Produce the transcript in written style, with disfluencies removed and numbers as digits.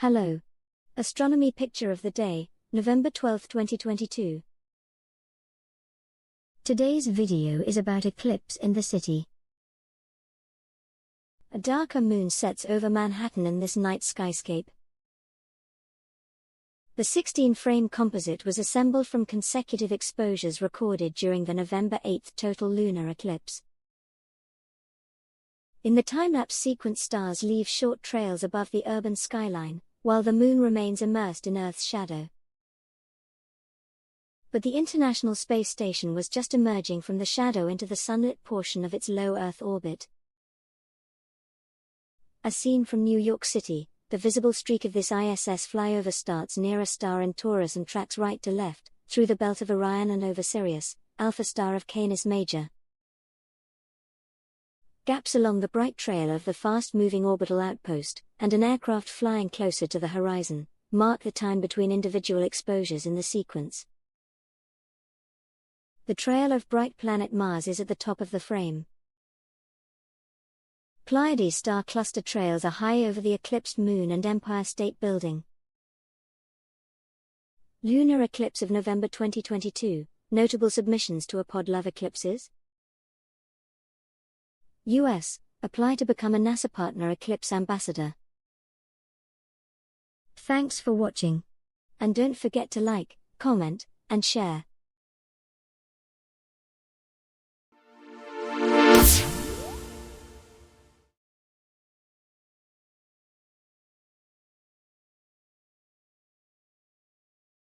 Hello. Astronomy picture of the day, November 12, 2022. Today's video is about eclipse in the city. A darker moon sets over Manhattan in this night skyscape. The 16-frame composite was assembled from consecutive exposures recorded during the November 8 total lunar eclipse. In the timelapse sequence, stars leave short trails above the urban skyline, while the moon remains immersed in Earth's shadow. But the International Space Station was just emerging from the shadow into the sunlit portion of its low Earth orbit. As seen from New York City, the visible streak of this ISS flyover starts near a star in Taurus and tracks right to left, through the belt of Orion and over Sirius, alpha star of Canis Major. Gaps along the bright trail of the fast-moving orbital outpost, and an aircraft flying closer to the horizon, mark the time between individual exposures in the sequence. The trail of bright planet Mars is at the top of the frame. Pleiades star cluster trails are high over the eclipsed moon and Empire State Building. Lunar Eclipse of November 2022, notable submissions to APOD Love Eclipses. US, apply to become a NASA Partner Eclipse Ambassador. Thanks for watching. And don't forget to like, comment, and share.